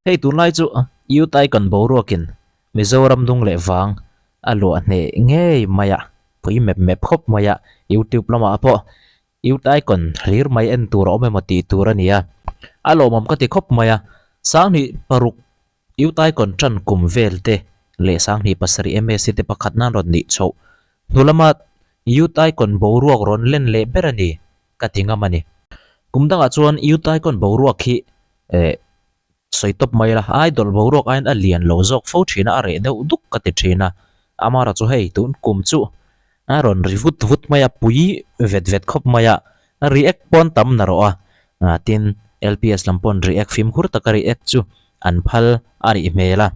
hei tun lai chu yu tai kan bo ruakin Mizoram dung le wang alo ne nge maya pui mep khop maya YouTube lama apo yu tai kon rir mai en tur ome mati turania alo mom ka ti khop maya sang ni paruk yu tai kon tran kum velte le sang ni pasari MSc te pakhat nan ron ni chho nulama yu tai kon bo ruak ron len le berani katinga mani kumdanga chuan yu tai kon bo ruak hi soitop mai la idol bo ruak ain alian lo zok fo thina are deuh duk ka ti thina amara chu hei tun kum chu aron rivut vut maya pui vet khop maya react pon tam na ro a tin LPS lampon react film khur takari ek chu an phal ari mela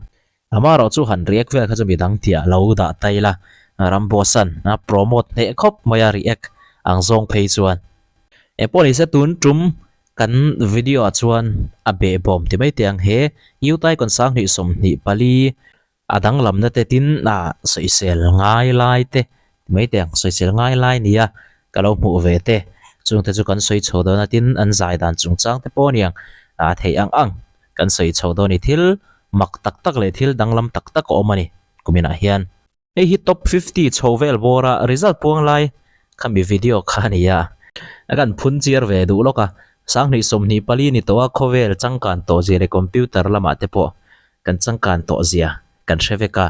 amara chu han react vel kha chu midang tia lo da taila rambosan na promote ne khop maya react ang zong phei chuan eponi se tun tum kan video chuan a be bom ti mai tiang he yu tai kon sang ni som ni pali adang lam na te tin na soisel ngai lai te mai tiang soisel ngai lai nia kalo mu ve te chung te chu kan soi chodo na tin an zai dan chung chang te poniang a thei ang kan soi chodo ni thil mak tak tak le thil danglam tak tak omani kumina hian ei hi top 50 chovel bora result puang lai khami video khania akan phun chiar ve du loka sang ni som ni pali ni to a khovel changkan to je re computer lama te po kan changkan to zia kan sheveka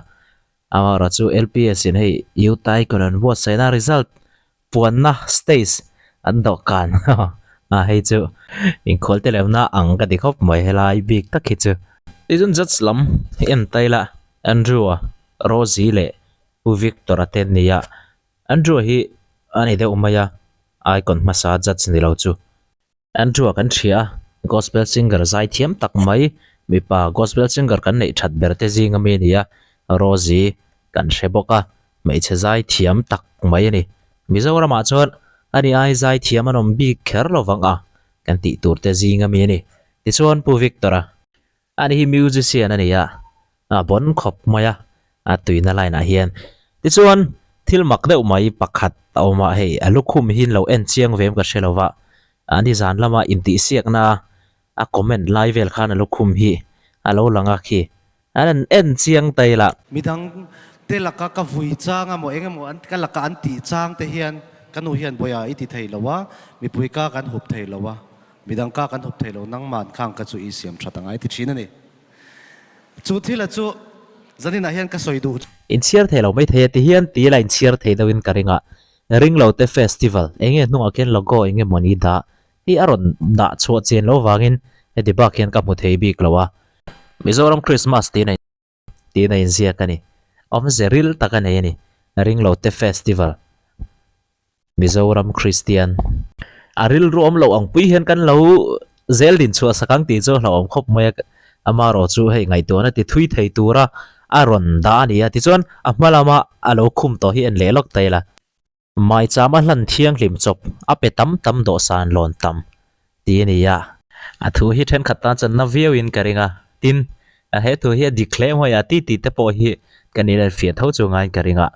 amara chu LPS in hei yu tai konan bo sena result puan na stage an do kan a hei chu in khol te lem na ang ka dikhop mai helai big tak hi chu izun judge lam en taila Andrew Rosie le Victor aten nia Andrew hi ani de umaya icon masa judge ni lo chu Andrew kan thia gospel singer zai thiam tak mai mi pa gospel singer kan nei that berte zinga me nia Rosie kan sheboka mai che zai thiam tak mai ni Mizoram a chuan ani ai zai thiam anom bi kher lovanga kan ti turte zinga me ni ti chuan pu Victora ani hi musician ania a bon khop maya a tuina line a hian ti chuan thil mak deuh mai pakhat awma hei alukhum hin lo en chiang vem ka shelowa ani zan lama inti siak na a comment live vel khan alukhum hi alo langa khi an en chiang taila midang te laka ka vui changa mo engemaw an ka laka an ti chang te hian kanu hian boya iti theilowa mi puika kan hup theilowa midang ka kan hup theilo nang man khang ka chu i siam thatanga iti thina ni chu thila chu zanina hian ka soidu in chiar thelo mai the ti hian ti line chiar thei dawin karinga ringlo te festival enge nunga ken logo enge moni da hi aron da chu chen lo wangin he di ba khian ka mu thei bik lowa Mizoram Christmas ti na in zia kani om zeril takane ni ringlo te festival Mizoram Christian aril rom lo ang pui hian kan lo zel din chu sakang ti chu lo om khop mai amaro chu hei ngai to na ti thui thei tura aron da ania ti chuan amalama alo khum to hi en lelok taila mai chama hlan thiang lim chop ape tam tam do san lon tam ti ania a thu hi then khata chan na view in karinga tin a he thu hi declare hoya ti ti te po hi kanila fia tho chu ngai karinga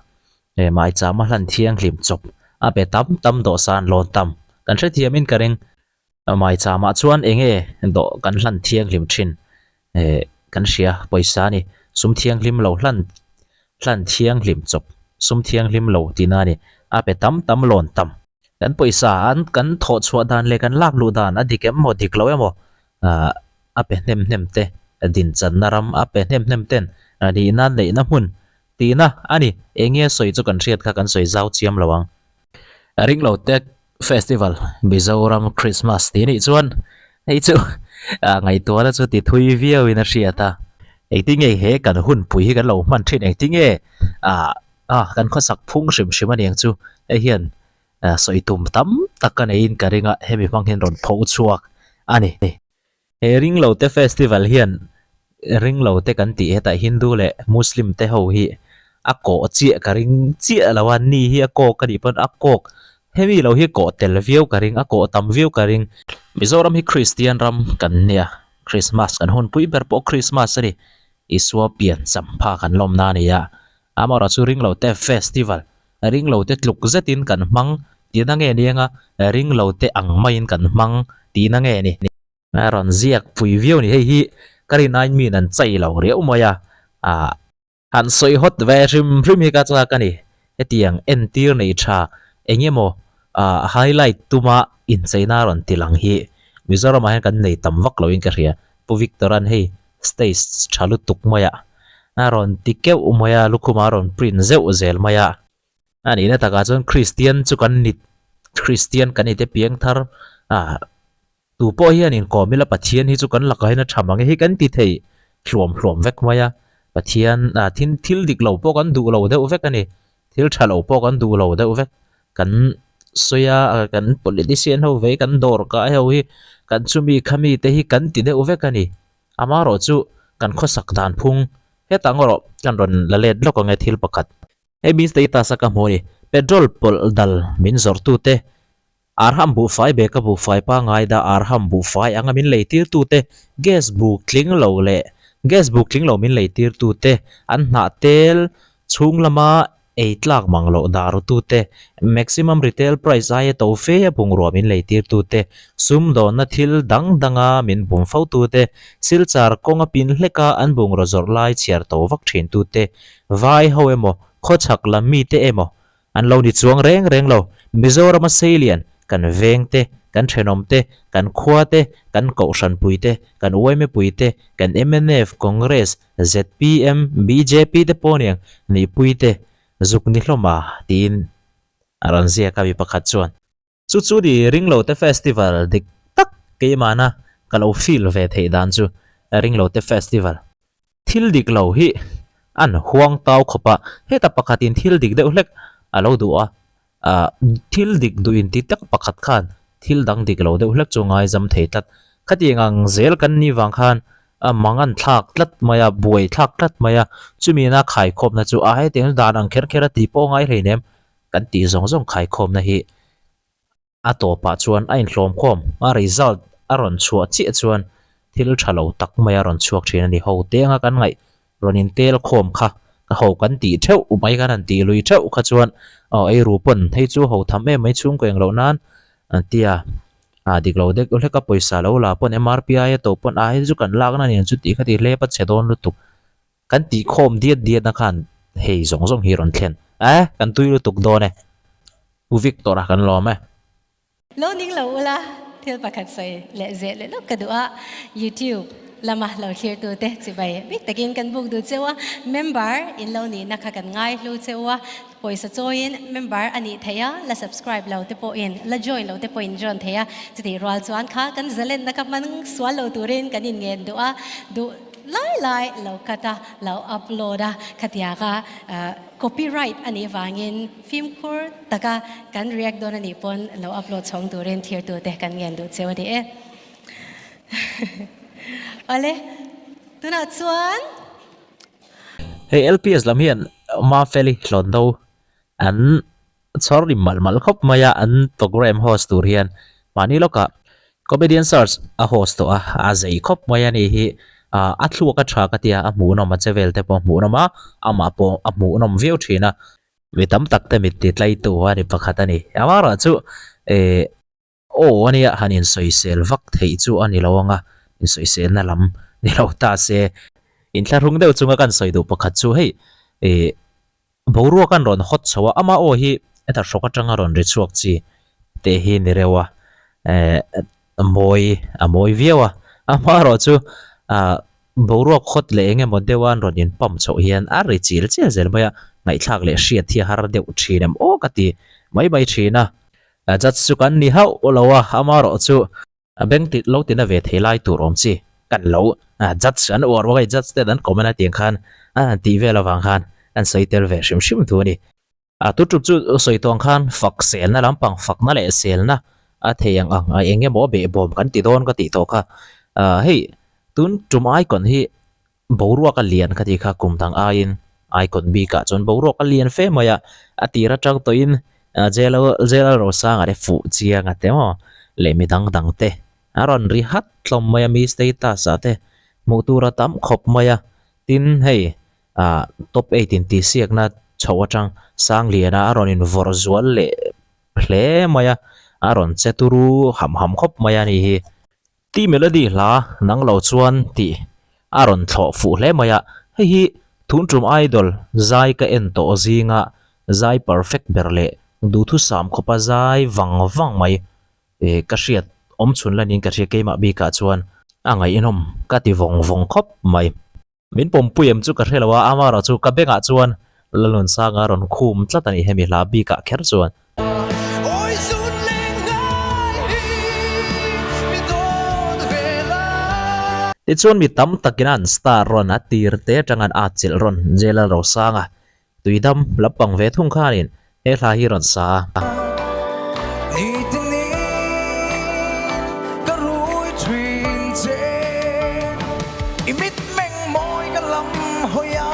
e mai chama hlan thiang lim chop ape tam tam do san lon tam kan hre thiamin karing mai chama chuan enge do kan hlan thiang lim thin kan sia poisa ni sum thiang lim lo hlan thiang lim chop sum thiang lim lo tinani ape tam tam lon tam kan poisa an kan tho chua dan le kan lak lu dan adikem mo dik lo emo ape nem te din chan naram ape nem ten ani nan le na hun tina ani enge soi chu kan riat kha kan soi zau chiam lawang ringlo te festival Mizoram Christmas ti ni chuan ei chu ngai to la chu ti thui viau in a riata ei ti nge he kan hun pui kan lo man thin ei ti nge kan kho sak phung sim aniang chu e hian soi tum tam takan ein karinga hemi mang hen ron tho chuak ani he ringlo te festival hian ringlo te kan ti heta Hindu le Muslim te ho hi ako chi karing chi lawan ni hi ako kani pon akok hemi lo hi ko tel view karing ako tam view karing Mizoram hi Christian ram kan nia Christmas kan hun pui ber po Christmas ani iswa pian champha kan lom na nia amara chu ringlo te festival ringlo te tluk zetin kan mang ti na nge nianga ringlo te ang main kan mang ti na nge ni ron ziak pui view ni hei hi kari nine min an chei lo riau maya han soi hot ve rim rim ka cha kani etiang entir nei tha engemo highlight tuma in chaina ron tilang hi Mizoram han kan nei tam vak lo in ka ria pu Victoran hei stage chalu tuk maya aron tikeu umaya lukuma ron print zeu zel maya ani na taka chon Christian chu kan nit Christian kan ite piang thar tu po hian in komila pathian hi chu kan lakai na thamang hi kan ti thei hluam hluam vek maya pathian thin thil dik lo po kan du lo deuh vek ani thil tha lo po kan du lo deuh vek kan soya kan politician ho ve kan dor ka ho hi kan chumi khami te hi kan ti deuh vek ani amaro chu kan khosak dan phung he tangoro kan ron lalet lo ko nge thil pakhat e bin state sa ka moni petrol pol dal min zor tu te arham bu fai be ka bu fai pa ngai da arham bu fai anga min leitir tu te gas bu kling lo le gas bu kling lo min leitir tu te an na tel chung lama 8 lakh manglo daru tu te maximum retail price ai to fe bung ro min leitir tu te sum do na thil dang danga min bum fau tu te silchar konga pin hleka an bung ro zor lai chiar to vak thin tu te vai ho emo kho chak la mi te emo an lo ni chuang reng reng lo Mizoram Australian kan veng te kan thenom te kan khwa te kan kaushan pui te kan uime pui te kan MNF Congress ZPM BJP te poniang ni pui te zuk ni hloma tin aron zia ka bi pakhat chuan chu chu di ringlo te festival dik tak ke mana kalo feel ve thei dan chu ringlo te festival thil dik lo hi an huang tau khopa heta pakhatin thil dik deuh hlek alo du a thil dik du in ti tak pakhat khan thil dang dik lo deuh hlek chu ngai jam thei tat khati ngang zel kan ni wang khan mangan thak tlat maya buai thak tlat maya chumi na khai khop na chu a he teng dan ang kher khera ti po ngai hreinem kan ti zong zong khai khop na hi a to pa chuan a in hlom khom a result aron chua chi chuan thil thalo tak maya ron chuak thin ani ho tenga kan ngai ronin tel khom kha ka ho kan ti theu umai kan an ti lui theu kha chuan ai ru pon thei chu ho tham em mai chung ko eng lo nan tia dik lo dek ole ka poisa lo la pon MRPI to pon ai chu kan lak na ni chu ti kha ti le pa chedon lu tuk kan ti khom diet diet na khan hei zong zong hi ron thlen kan tui lu tuk do ne u Victor kan lo me lo ning lo ula thil pakhat sai le ze le lo kadua YouTube lama lo here tu te chibai big takin kan buk du chewa member in lo ni nakha kan ngai lu chewa poisa join member ani thaya la subscribe lo te po in la join lo te po in join thaya chiti rwal chuan kha kan zalen nakap man swal lo turin kan in ngen du a du lai lo kata lo uploada khatia ka copyright ani wangin film khur taka kan react don ani pon lo upload chong turin here tu te kan ngen du chewa di e ole tuna chuan hey LPS lam hian ma feli hlon do an sorry mal khop maya an program host tur hian mani loka comedian search a host to a zai khop maya ni hi a thlu ka tha ka tia a mu no ma chevel te po mu no ma ama po a mu nom view thina mi tam tak te mi ti tlai tu wa ni pakhat ani amara chu ania hanin soisel vak thei chu ani lawanga in soisel na lam ni lo ta se in thla rung deuh chunga kan soi du pakhat chu hei boruak kan ron hot chawa ama o hi eta shoka tanga ron ri chuak chi te hi ni rewa moi viewa ama ro chu boruak hot le enge modewan ron in pam chho hian a ri chil che zel maya ngai thak le hriat hi har deuh thinem o kati mai thina jat su kan ni hau olawa ama ro chu beng tit lo tina ve thelai tur om chi kan lo jat san or wa jat te dan komena tiang khan ti ve la wang khan an soitel ve shim tu ni tu tu chu soi tong khan fak sel na lampang fak na le sel na a theyang ang enge mo be bom kan ti don ka ti to kha hei tun tum icon hi boruwa ka lian ka ti kha kum tang ain icon bi ka chon boruwa ka lian fe maya atira tang to in jela ro sang are fu chia nga te mo le mi dang te aron ri hat tlom maya mi status ate mutura tam khop maya tin hei top 18 ti siak na chawatang sang liana aron in vorzual le ple maya aron cheturu ham khop maya ni hi ti melody la nang lo chuan ti aron tho fu hle maya hei hi thun trum idol zai ka en to zinga zai perfect berle du thu sam khopa zai wang mai ka hriat om chun lanin ka hria keima bi ka chuan angai inom ka ti vong khop mai min pom puem chu ka hrelawa amara chu ka benga chuan lalon sanga ron khum tlatani hemi la bi ka kher chuan ôi run lên ngài mi đón về la ti chuan mi tam takin an star ron a tir te tangan a chil ron jela ro sanga tuidam lapang ve thung khanin he hla hi ron sa ni tin ni ka rui thuyền che imit meng moi ka lam hoya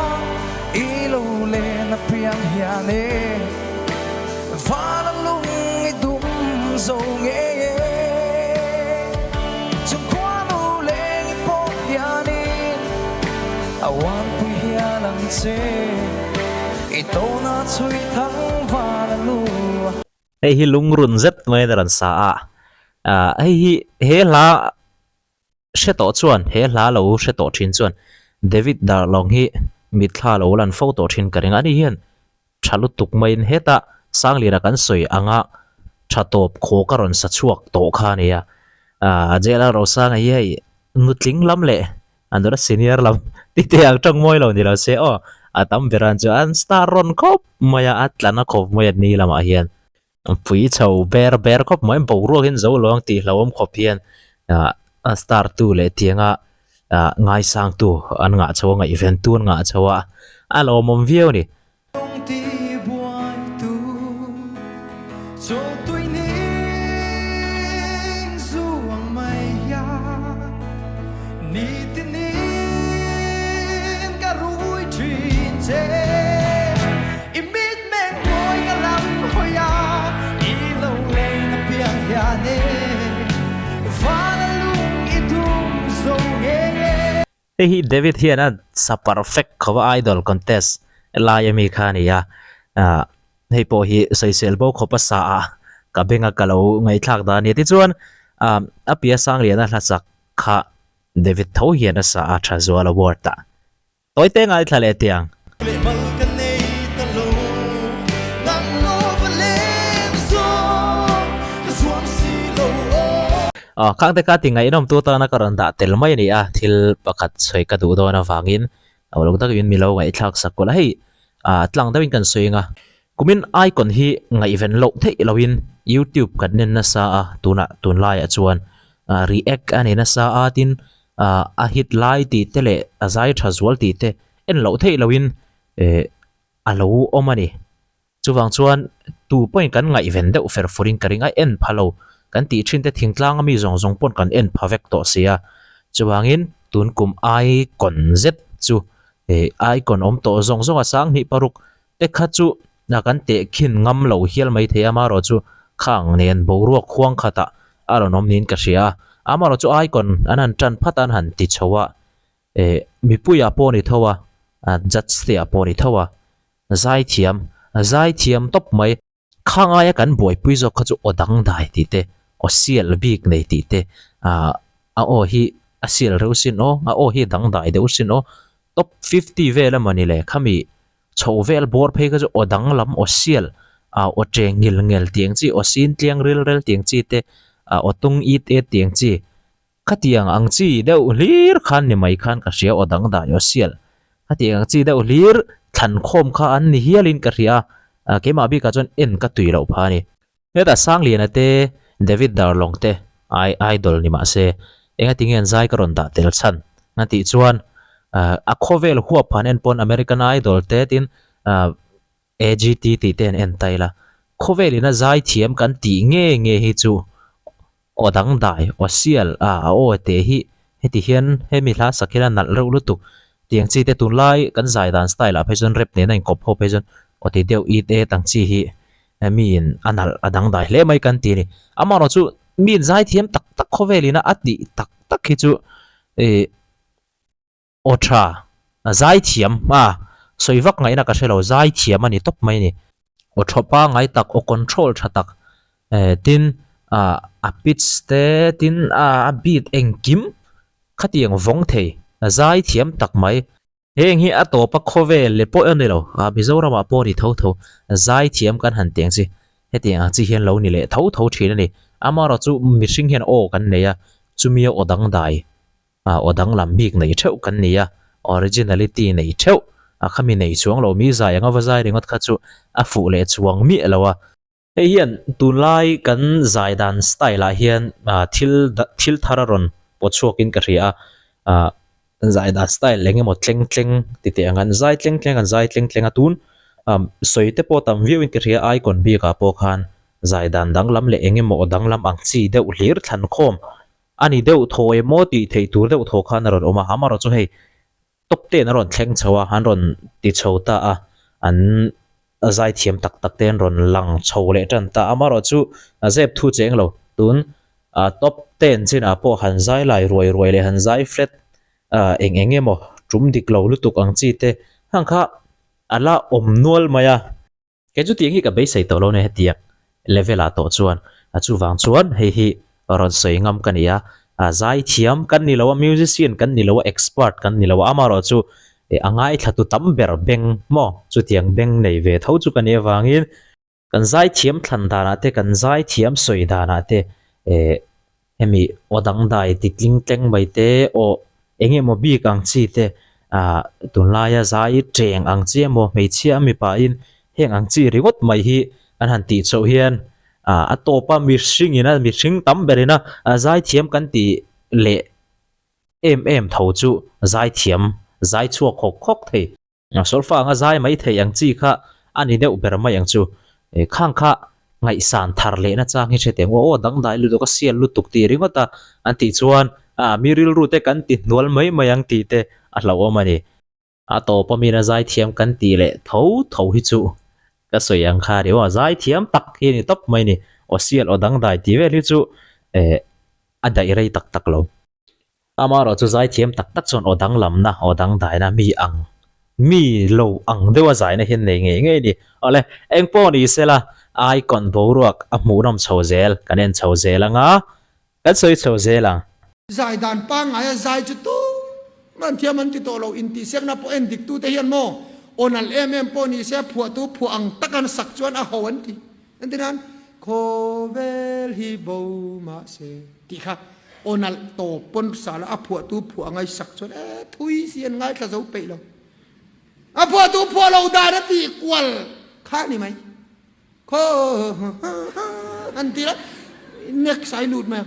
ilo le na piang hiane phana lung i dum zo nge chung kwa nu le i pok yani awan pu hialang che ito na chui thang phana lu hei hi lungrun zet mai da ran sa hei hi he hla she to chuan he hla lo she to thin chuan David Darlong hi mit thla lo lan photo thin karing ani hian thalu tuk mai in heta sanglira kan soi anga thatop kho ka ron sa chuak to kha nia jela ro sang hi hei nutling lam le andora senior lam ti te ang tang moi lo ni lo se o atam beran chu an star ron khop maya atlana khop mai ni lama hian pui chau ber khop mai bo ro hin zo long ti hlawm khop hian a star tu le tianga ngai sang tu an nga chawa nga event tu nga chawa alo mom vieu ni Ông ti buai tu cho tôi nín ruộng mây ya ni tin nín cả rúi thuyền che imit men ngồi cả lắm hồi ya i lâu lên nó piang ya ne pha lung i dum zo nghe hi David hian a sa perfect khawa idol contest lai mi khania hei po hi social bo khopa sa ka benga kalo ngai thak da ni ti chuan a pia sang rian a hla kha David tho hian a sa a tha zual award ta toite ngai thlale tiang lệ mơ cái này ta lô nắng lô và lên gió cái xuống xì lô khang te ka ti ngai nom tu ta na karon da tel mai ni a thil pakhat chhoi ka du do na wangin awlok tak win milo ngai thak sakol hei tlang dawin kan soinga kumin icon hi ngai ven lo thei loin YouTube kan nen na sa tuna tun lai a chuan react ani na sa a tin a hit lai ti tele a zai thazwal ti te en lo thei loin a lo omani chuwang chuan 2 point kan ngai ven deuh fer furin karinga en phalo kan ti thin te thingtlang ami zong pon kan en phavek to sia chuwangin tun kum icon z chu icon om to zong a sang ni paruk te kha chu na kan te khin ngam lo hial mai the ama ro chu khang nen bo ruak khuang khata aron om nin ka ria ama ro chu icon anan tran phatan han ti chowa mi puya po ni thowa judge te po ni thowa zai thiam top mai khang aya kan boi pui zo kha chu odang dai ti te o sial bik nei ti te o hi a sial reusin o hi dang dai deusin top 50 vela mani le khami chho vel bor phei ka jo odang lam o sial o trengil ngel tiang chi o sin tliang rel tiang chi te o tung it e tiang chi khatiang ang chi deuh lir khan ni mai khan ka ria odang da yo sial khatiang ang chi deuh lir than khom kha an ni hialin ka ria kema bi ka chon en ka tui lo phani heta sang lian ate David Darlong te idol ni ma se enga tingen zai ka ron da tel chan na ti chuan a khovel huwa phanen pon American Idol te tin AGT ti ten en taila khovelina zai thiam kan ti nge hi chu odang dai o sial o te hi heti hian hemi hla sakila nal ro lutu tiang chi te tun lai kan zai dan style a phezon rep ne nain kop ho phezon o ti deu i te tang chi hi min anal adang dai hle mai kan ti ni amaro chu min zai thiam tak khovelina ati tak hi chu otra zai thiam soiwak ngai na ka shelo zai thiam ani top mai ni o thopa ngai tak o control thatak tin a pitch te tin a beat engkim khatiang vong thei zai thiam tak mai heng hi ato pa khove le po an lo a Mizoram a po ni tho zai thiam kan han teng chi heti a chi hian lo ni le tho thin ani amara chu mi hring hian o kan neya chumia odang dai a odang lam bik nei theu kan nia originality nei theu a khami nei chuang lo mi zai anga wazai ringot kha chu a fu le chuang mi lawa hei hian tunlai kan zai dan style a hian thil thararon pochuakin ka ria a zai dan style lengemaw tleng ti te angan zai tleng an zai tleng atun soite po tam view in ka ria icon bi ka po khan zai dan danglam le engemaw danglam ang chi deuh hlir thlan khom ani deuh tho emo ti thei tur deuh tho khan ron oma hamaro chu hei top 10 ron thleng chawa han ron ti chhota a an zai thiam tak ten ron lang chho le tan ta amaro chu zep thu cheng lo tun top 10 chin a po han zai lai roi le han zai flat emo trum dik lo lutuk ang chi te hang kha ala om nual maya ke chu tiang hi ka be sei to lo ne hetia level a to chuan a chu wang chuan hei hi ron sei ngam kania zai thiam kan ni lawa musician kan ni lawa expert kan ni lawa amaro chu angai thatu tam ber beng mo chu tiang beng nei ve tho chu kan e wangin kan zai thiam thlan dana te kan zai thiam soi dana te hemi odang dai ti tleng bai te o engemaw bi kang chi te tunlaia zai treng ang chi emo meichia mi pa in heng ang chi ringot mai hi an han ti chho hian atopa mi hring tam berina zai thiam kan ti le em tho chu zai thiam zai chuak khok thei solfa nga zai mai thei ang chi kha ani deuh ber mai ang chu khang kha ngai san thar le na chang hi cheteng o dang dai lu do ka sial lu tuk ti ringota an ti chuan miril ru te kan ti nual mai ang ti te a hlo mani to pa mi na zai thiam kan ti le tho hi chu ka soyang kha rewa zai thiam tak hi ni top mai ni o sial o dang dai ti ve li chu a dai rei tak lo amaro chu zai thiam tak chon o dang lam na o dang dai na mi lo ang dewa zai na hin nei nge ni ole eng po ni sela icon boruak a muram chhozel kanen chhozel anga kan soi chhozel ang zai dan pa ngai zai chu tu man thiam man ti to lo in ti sek na po en dik tu te hian mo onal po ni se phua tu phu ang takan sak chuan a ho an ti antinan khovel hi bo ma se ti kha onal to pon sala a phua tu phu angai sak chuan thui sian ngai tla zo pe lo a phua tu phua lo da na ti kwal kha ni mai kho an ti la next I lut ma